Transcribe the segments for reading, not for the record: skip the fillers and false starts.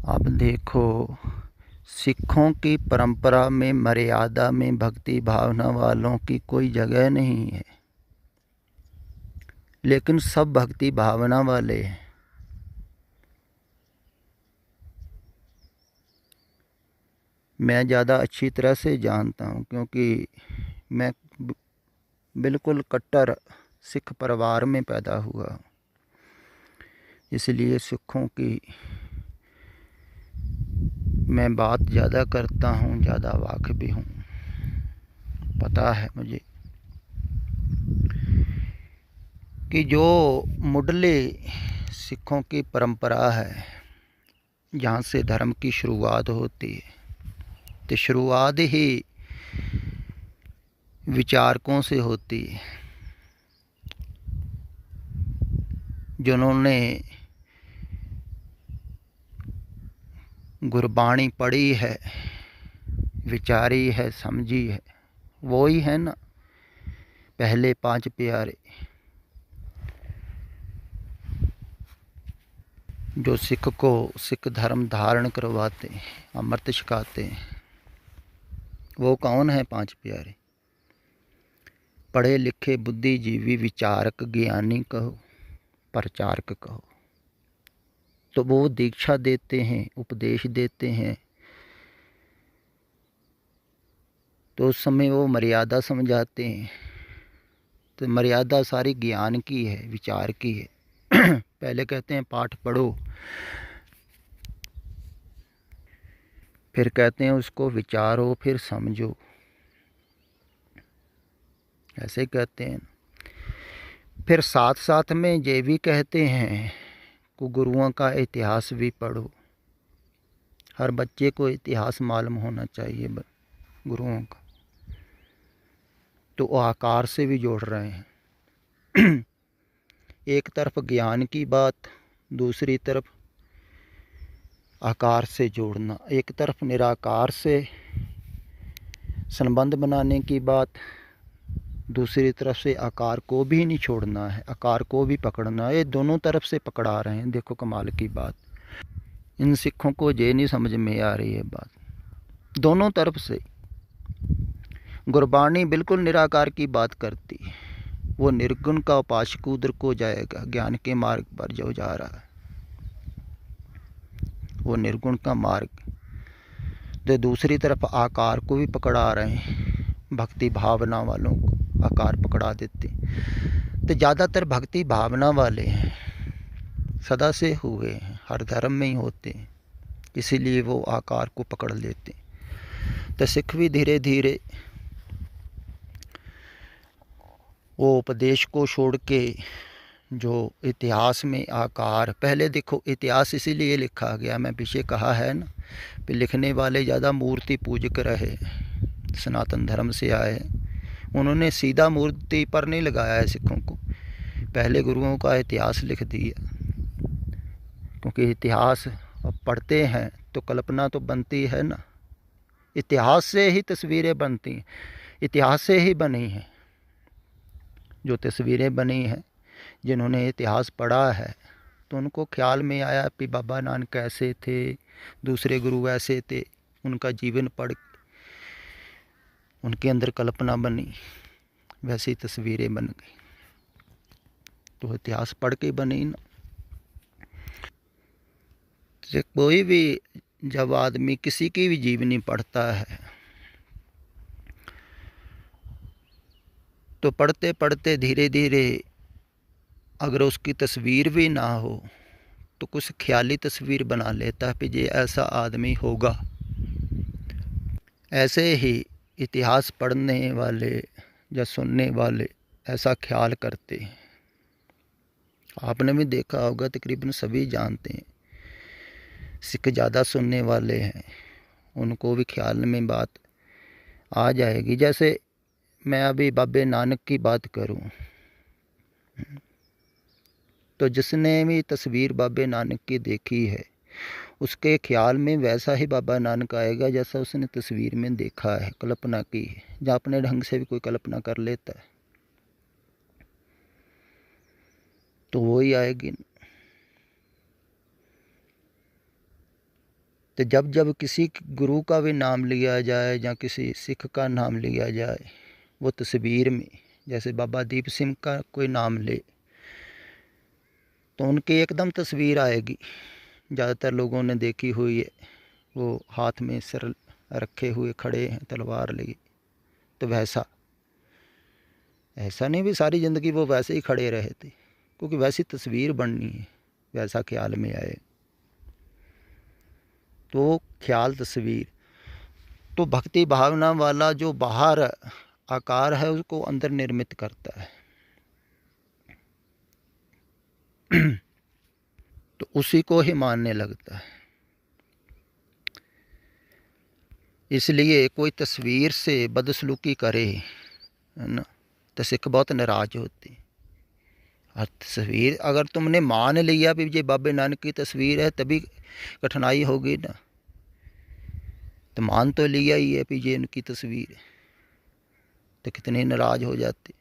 अब देखो, सिखों की परंपरा में मर्यादा में भक्ति भावना वालों की कोई जगह नहीं है, लेकिन सब भक्ति भावना वाले हैं। मैं ज़्यादा अच्छी तरह से जानता हूँ, क्योंकि मैं बिल्कुल कट्टर सिख परिवार में पैदा हुआ, इसलिए सिखों की मैं बात ज़्यादा करता हूँ, ज़्यादा वाकिफ़ भी हूँ। पता है मुझे कि जो मुढ़ले सिखों की परंपरा है, जहाँ से धर्म की शुरुआत होती है, तो शुरुआत ही विचारकों से होती है, जिन्होंने गुरबाणी पढ़ी है, विचारी है, समझी है। वो ही है ना पहले 5 प्यारे, जो सिख को सिख धर्म धारण करवाते हैं, अमृत छकाते हैं। वो कौन है 5 प्यारे? पढ़े लिखे बुद्धिजीवी विचारक ज्ञानी कहो, प्रचारक कहो। तो वो दीक्षा देते हैं, उपदेश देते हैं, तो उस समय वो मर्यादा समझाते हैं। तो मर्यादा सारी ज्ञान की है, विचार की है। पहले कहते हैं पाठ पढ़ो, फिर कहते हैं उसको विचारो, फिर समझो, ऐसे कहते हैं। फिर साथ साथ में ये भी कहते हैं कि गुरुओं का इतिहास भी पढ़ो। हर बच्चे को इतिहास मालूम होना चाहिए गुरुओं का। तो वो आकार से भी जोड़ रहे हैं। एक तरफ ज्ञान की बात, दूसरी तरफ आकार से जोड़ना। एक तरफ निराकार से संबंध बनाने की बात, दूसरी तरफ से आकार को भी नहीं छोड़ना है, आकार को भी पकड़ना है। ये दोनों तरफ से पकड़ा रहे हैं। देखो कमाल की बात, इन सिखों को ये नहीं समझ में आ रही है बात। दोनों तरफ से गुरबाणी बिल्कुल निराकार की बात करती है। वो निर्गुण का उपासक उधर को जाएगा, ज्ञान के मार्ग पर जो जा रहा है वो निर्गुण का मार्ग। तो दूसरी तरफ आकार को भी पकड़ा रहे हैं, भक्ति भावना वालों को आकार पकड़ा देते। तो ज़्यादातर भक्ति भावना वाले हैं, सदा से हुए हैं, हर धर्म में ही होते हैं, इसीलिए वो आकार को पकड़ लेते हैं। तो सिख भी धीरे धीरे वो उपदेश को छोड़ के जो इतिहास में आकार, पहले देखो इतिहास इसीलिए लिखा गया, मैं पीछे कहा है ना, कि लिखने वाले ज़्यादा मूर्ति पूजक रहे, सनातन धर्म से आए। उन्होंने सीधा मूर्ति पर नहीं लगाया है सिखों को, पहले गुरुओं का इतिहास लिख दिया। क्योंकि इतिहास अब पढ़ते हैं तो कल्पना तो बनती है ना, इतिहास से ही तस्वीरें बनती हैं, इतिहास से ही बनी हैं जो तस्वीरें बनी हैं। जिन्होंने इतिहास पढ़ा है तो उनको ख्याल में आया कि बाबा नानक कैसे थे, दूसरे गुरु ऐसे थे, उनका जीवन पढ़ उनके अंदर कल्पना बनी, वैसी तस्वीरें बन गई। तो इतिहास पढ़ के बनी ना। तो कोई भी जब आदमी किसी की भी जीवनी पढ़ता है तो पढ़ते पढ़ते धीरे धीरे अगर उसकी तस्वीर भी ना हो तो कुछ ख्याली तस्वीर बना लेता है कि ये ऐसा आदमी होगा। ऐसे ही इतिहास पढ़ने वाले या सुनने वाले ऐसा ख्याल करते हैं। आपने भी देखा होगा, तकरीबन सभी जानते हैं, सिख ज़्यादा सुनने वाले हैं, उनको भी ख्याल में बात आ जाएगी। जैसे मैं अभी बाबे नानक की बात करूं तो जिसने भी तस्वीर बाबे नानक की देखी है उसके ख्याल में वैसा ही बाबा नानक आएगा जैसा उसने तस्वीर में देखा है, कल्पना की है। या अपने ढंग से भी कोई कल्पना कर लेता है तो वही आएगी। तो जब जब किसी गुरु का भी नाम लिया जाए या किसी सिख का नाम लिया जाए, वो तस्वीर में, जैसे बाबा दीप सिंह का कोई नाम ले तो उनकी एकदम तस्वीर आएगी। ज़्यादातर लोगों ने देखी हुई है, वो हाथ में सिर रखे हुए खड़े हैं तलवार लिए। तो वैसा ऐसा नहीं भी सारी ज़िंदगी वो वैसे ही खड़े रहे थे, क्योंकि वैसी तस्वीर बननी है, वैसा ख्याल में आए तो ख्याल तस्वीर। तो भक्ति भावना वाला जो बाहर आकार है उसको अंदर निर्मित करता है। तो उसी को ही मानने लगता है। इसलिए कोई तस्वीर से बदसलूकी करे, है ना, तो सिख बहुत नाराज होते। और तस्वीर अगर तुमने मान लिया भी ये बाबे नानक की तस्वीर है, तभी कठिनाई होगी ना। तो मान तो लिया ही है भी ये उनकी तस्वीर है, तो कितने नाराज हो जाते।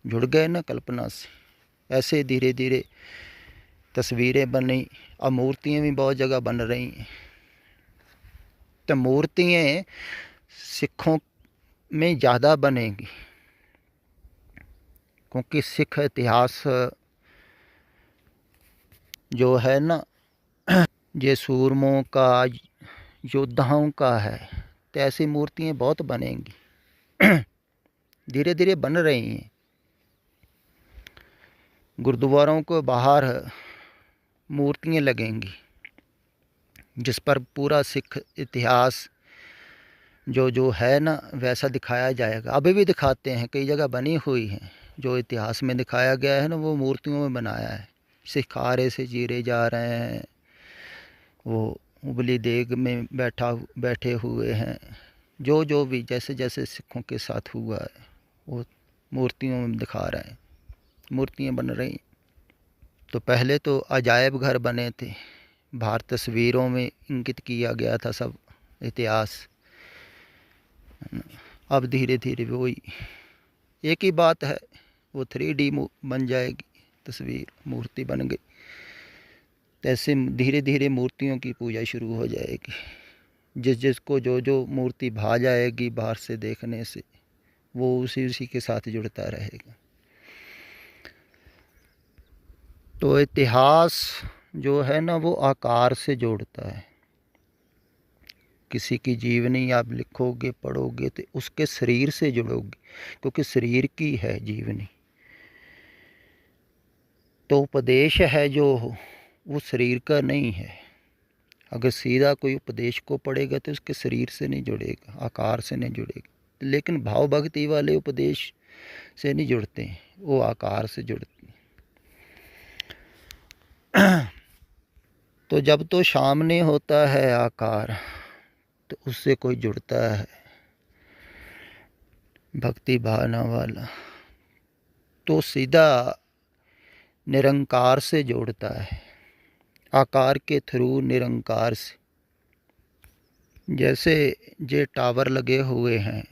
जुड़ गए ना कल्पना से। ऐसे धीरे धीरे तस्वीरें बनी। अब मूर्तियाँ भी बहुत जगह बन रही हैं। तो मूर्तियाँ सिखों में ज़्यादा बनेंगी, क्योंकि सिख इतिहास जो है ना, ये सूरमों का, योद्धाओं का है। तो ऐसी मूर्तियाँ बहुत बनेंगी, धीरे धीरे बन रही हैं। गुरुद्वारों को बाहर मूर्तियाँ लगेंगी, जिस पर पूरा सिख इतिहास जो है ना वैसा दिखाया जाएगा। अभी भी दिखाते हैं, कई जगह बनी हुई हैं। जो इतिहास में दिखाया गया है ना, वो मूर्तियों में बनाया है। सिखारे से चीरे जा रहे हैं, वो उबली देग में बैठे हुए हैं। जो भी जैसे जैसे सिखों के साथ हुआ है वो मूर्तियों में दिखा रहे हैं, मूर्तियाँ बन रही। तो पहले तो अजायब घर बने थे, बाहर तस्वीरों में इंगित किया गया था सब इतिहास। अब धीरे धीरे वही एक ही बात है, वो 3D बन जाएगी, तस्वीर मूर्ति बन गई। ऐसे धीरे धीरे मूर्तियों की पूजा शुरू हो जाएगी। जिसको जो मूर्ति भा जाएगी बाहर से देखने से, वो उसी के साथ जुड़ता रहेगा। तो इतिहास जो है ना, वो आकार से जोड़ता है। किसी की जीवनी आप लिखोगे पढ़ोगे तो उसके शरीर से जुड़ोगे, क्योंकि शरीर की है जीवनी। तो उपदेश है जो, वो शरीर का नहीं है। अगर सीधा कोई उपदेश को पढ़ेगा तो उसके शरीर से नहीं जुड़ेगा, आकार से नहीं जुड़ेगा। लेकिन भाव भक्ति वाले उपदेश से नहीं जुड़ते हैं, वो आकार से जुड़ते हैं। तो जब तो सामने होता है आकार, तो उससे कोई जुड़ता है भक्ति भावना वाला, तो सीधा निरंकार से जोड़ता है, आकार के थ्रू निरंकार से। जैसे ये टावर लगे हुए हैं,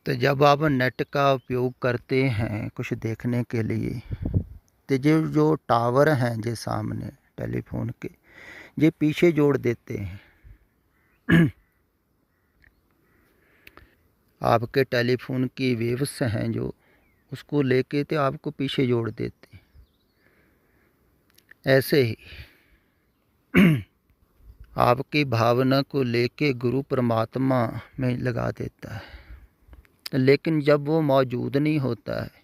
तो जब आप नेट का उपयोग करते हैं कुछ देखने के लिए, तो जो टावर हैं जो सामने टेलीफोन के, ये पीछे जोड़ देते हैं। आपके टेलीफोन की वेव्स हैं जो, उसको लेके तो आपको पीछे जोड़ देते हैं। ऐसे ही आपकी भावना को लेके गुरु परमात्मा में लगा देता है। लेकिन जब वो मौजूद नहीं होता है,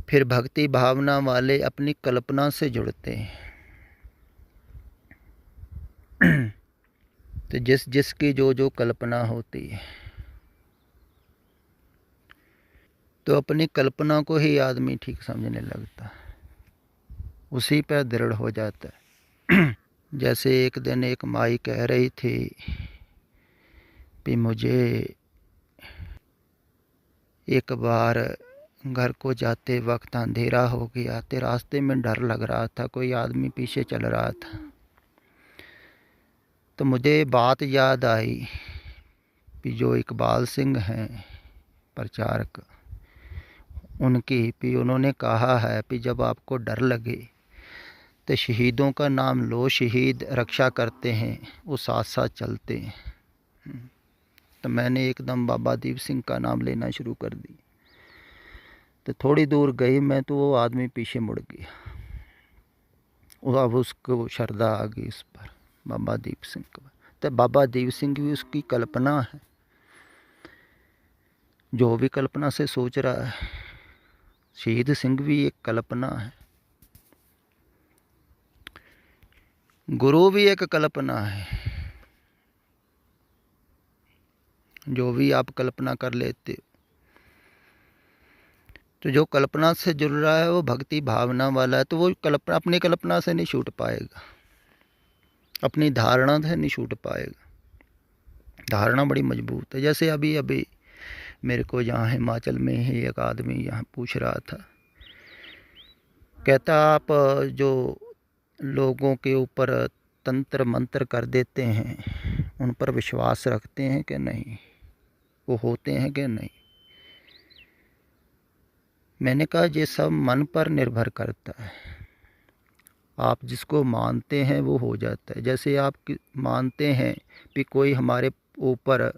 फिर भक्ति भावना वाले अपनी कल्पना से जुड़ते हैं। तो जिसकी जो कल्पना होती है, तो अपनी कल्पना को ही आदमी ठीक समझने लगता है, उसी पर दृढ़ हो जाता है। जैसे एक दिन एक माई कह रही थी कि मुझे एक बार घर को जाते वक्त अंधेरा हो गया, तो रास्ते में डर लग रहा था, कोई आदमी पीछे चल रहा था। तो मुझे बात याद आई कि जो इकबाल सिंह हैं प्रचारक, उनकी भी उन्होंने कहा है कि जब आपको डर लगे तो शहीदों का नाम लो, शहीद रक्षा करते हैं, वो साथ साथ चलते हैं। तो मैंने एकदम बाबा दीप सिंह का नाम लेना शुरू कर दी। तो थोड़ी दूर गई मैं तो वो आदमी पीछे मुड़ गया। अब उसको श्रद्धा आ गई उस पर, बाबा दीप सिंह पर। तो बाबा दीप सिंह भी उसकी कल्पना है, जो भी कल्पना से सोच रहा है। शहीद सिंह भी एक कल्पना है, गुरु भी एक कल्पना है। जो भी आप कल्पना कर लेते हो, तो जो कल्पना से जुड़ रहा है वो भक्ति भावना वाला है, तो वो कल्पना अपनी कल्पना से नहीं छूट पाएगा, अपनी धारणा से नहीं छूट पाएगा। धारणा बड़ी मजबूत है। जैसे अभी अभी मेरे को यहाँ हिमाचल में ही एक आदमी यहाँ पूछ रहा था, कहता आप जो लोगों के ऊपर तंत्र मंत्र कर देते हैं उन पर विश्वास रखते हैं कि नहीं, वो होते हैं कि नहीं। मैंने कहा ये सब मन पर निर्भर करता है। आप जिसको मानते हैं वो हो जाता है। जैसे आप मानते हैं कि कोई हमारे ऊपर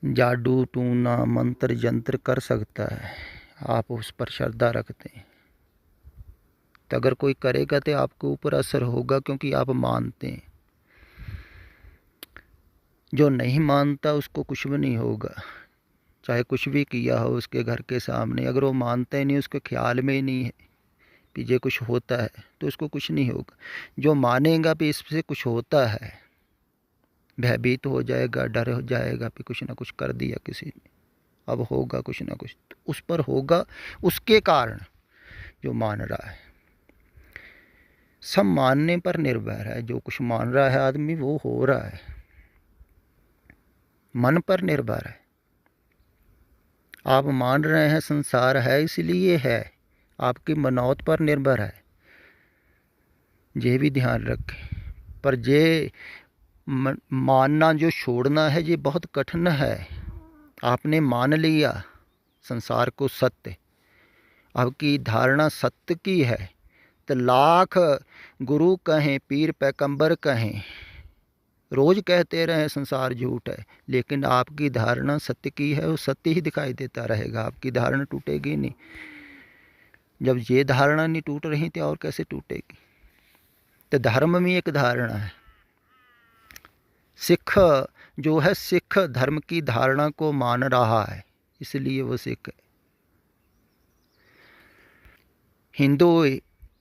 जादू टूना मंत्र यंत्र कर सकता है, आप उस पर श्रद्धा रखते हैं, तो अगर कोई करेगा तो आपके ऊपर असर होगा, क्योंकि आप मानते हैं। जो नहीं मानता उसको कुछ भी नहीं होगा, चाहे कुछ भी किया हो उसके घर के सामने, अगर वो मानता ही नहीं, उसके ख्याल में ही नहीं है कि ये कुछ होता है, तो उसको कुछ नहीं होगा। जो मानेगा भी इससे कुछ होता है, भयभीत हो जाएगा, डर हो जाएगा कि कुछ ना कुछ कर दिया किसी ने, अब होगा कुछ ना कुछ, तो उस पर होगा उसके कारण जो मान रहा है। सब मानने पर निर्भर है। जो कुछ मान रहा है आदमी वो हो रहा है, मन पर निर्भर है। आप मान रहे हैं संसार है इसलिए है, आपकी मनौत पर निर्भर है, ये भी ध्यान रखें। पर ये मानना जो छोड़ना है ये बहुत कठिन है। आपने मान लिया संसार को सत्य, आपकी धारणा सत्य की है, तो लाख गुरु कहें, पीर पैगंबर कहें, रोज़ कहते रहें संसार झूठ है, लेकिन आपकी धारणा सत्य की है, वो सत्य ही दिखाई देता रहेगा, आपकी धारणा टूटेगी नहीं। जब ये धारणा नहीं टूट रही तो और कैसे टूटेगी। तो धर्म में एक धारणा है। सिख जो है, सिख धर्म की धारणा को मान रहा है, इसलिए वो सिख है।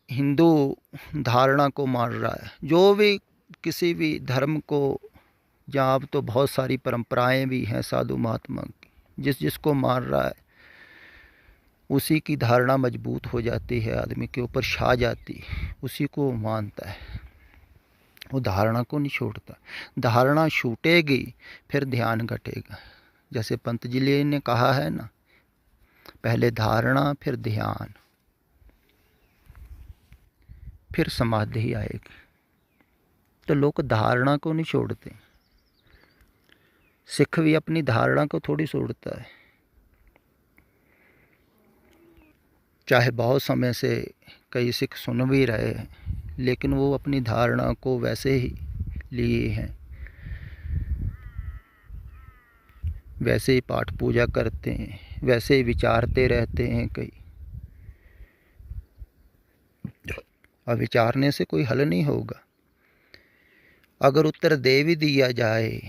हिंदू धारणा को मान रहा है। जो भी किसी भी धर्म को, जहाँ अब तो बहुत सारी परंपराएं भी हैं साधु महात्मा की, जिस जिसको मान रहा है उसी की धारणा मजबूत हो जाती है, आदमी के ऊपर छा जाती है, उसी को मानता है, वो धारणा को नहीं छोड़ता। धारणा छूटेगी फिर ध्यान घटेगा। जैसे पंतजलि ने कहा है ना, पहले धारणा फिर ध्यान फिर समाधि आएगी। तो लोग धारणा को नहीं छोड़ते। सिख भी अपनी धारणा को थोड़ी छोड़ता है, चाहे बहुत समय से कई सिख सुन भी रहे हैं, लेकिन वो अपनी धारणा को वैसे ही लिए हैं, वैसे ही पाठ पूजा करते हैं, वैसे ही विचारते रहते हैं कई। और विचारने से कोई हल नहीं होगा। अगर उत्तर दे भी दिया जाए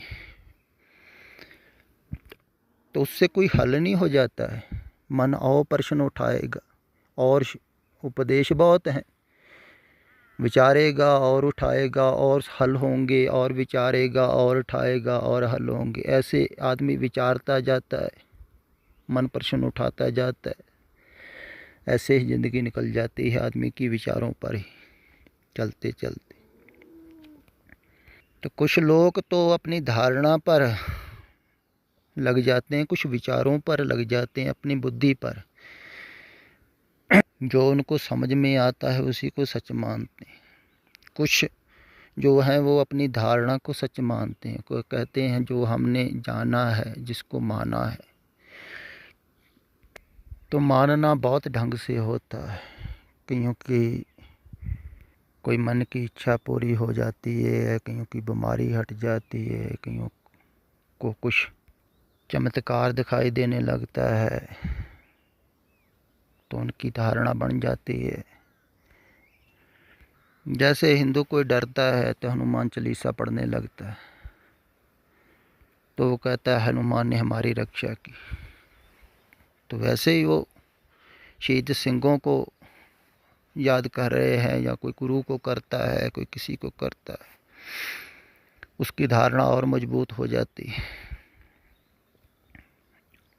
तो उससे कोई हल नहीं हो जाता है। मन और प्रश्न उठाएगा, और उपदेश बहुत हैं, विचारेगा और उठाएगा और हल होंगे, और विचारेगा और उठाएगा और हल होंगे। ऐसे आदमी विचारता जाता है, मन प्रश्न उठाता जाता है, ऐसे ही ज़िंदगी निकल जाती है आदमी की, विचारों पर ही चलते चलते। तो कुछ लोग तो अपनी धारणा पर लग जाते हैं, कुछ विचारों पर लग जाते हैं, अपनी बुद्धि पर। जो उनको समझ में आता है उसी को सच मानते हैं। कुछ जो है वो अपनी धारणा को सच मानते हैं, कोई कहते हैं जो हमने जाना है, जिसको माना है, तो मानना बहुत ढंग से होता है, कईयों की कोई मन की इच्छा पूरी हो जाती है, कईयों की बीमारी हट जाती है, कईयों को कुछ चमत्कार दिखाई देने लगता है तो उनकी धारणा बन जाती है। जैसे हिंदू कोई डरता है तो हनुमान चालीसा पढ़ने लगता है, तो वो कहता है हनुमान ने हमारी रक्षा की। तो वैसे ही वो शहीद सिंहों को याद कर रहे हैं, या कोई गुरु को करता है, कोई किसी को करता है, उसकी धारणा और मजबूत हो जाती है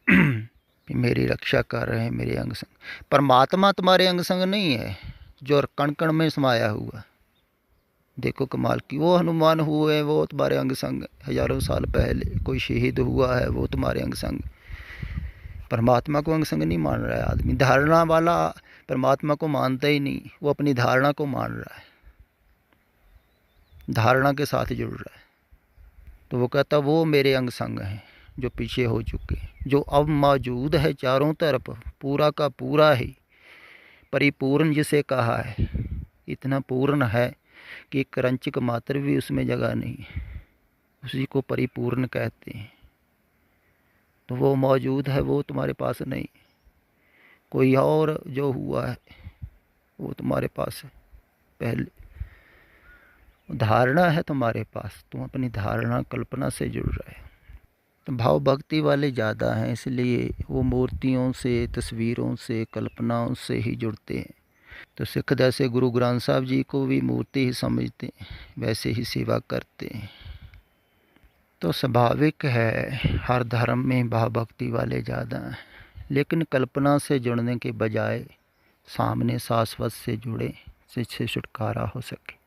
कि मेरी रक्षा कर रहे हैं मेरे अंग संग। परमात्मा तुम्हारे अंग संग नहीं है जो कण कण में समाया हुआ। देखो कमाल की, वो हनुमान हुए वो तुम्हारे अंग संग, हजारों साल पहले कोई शहीद हुआ है वो तुम्हारे अंग संग। परमात्मा को अंग संग नहीं मान रहा है आदमी। धारणा वाला परमात्मा को मानता ही नहीं, वो अपनी धारणा को मान रहा है, धारणा के साथ जुड़ रहा है। तो वो कहता वो मेरे अंग संग हैं जो पीछे हो चुके, जो अब मौजूद है चारों तरफ, पूरा का पूरा ही परिपूर्ण जिसे कहा है, इतना पूर्ण है कि क्रंचिक मात्र भी उसमें जगह नहीं है, उसी को परिपूर्ण कहते हैं। तो वो मौजूद है, वो तुम्हारे पास नहीं। कोई और जो हुआ है वो तुम्हारे पास है पहले। धारणा है तुम्हारे पास, तुम अपनी धारणा कल्पना से जुड़ रहे हो। तो भाव भक्ति वाले ज़्यादा हैं, इसलिए वो मूर्तियों से, तस्वीरों से, कल्पनाओं से ही जुड़ते हैं। तो सिख जैसे गुरु ग्रंथ साहब जी को भी मूर्ति ही समझते हैं, वैसे ही सेवा करते हैं। तो स्वाभाविक है हर धर्म में भाव भक्ति वाले ज़्यादा हैं, लेकिन कल्पना से जुड़ने के बजाय सामने शाश्वत से जुड़े, जिससे छुटकारा हो सके।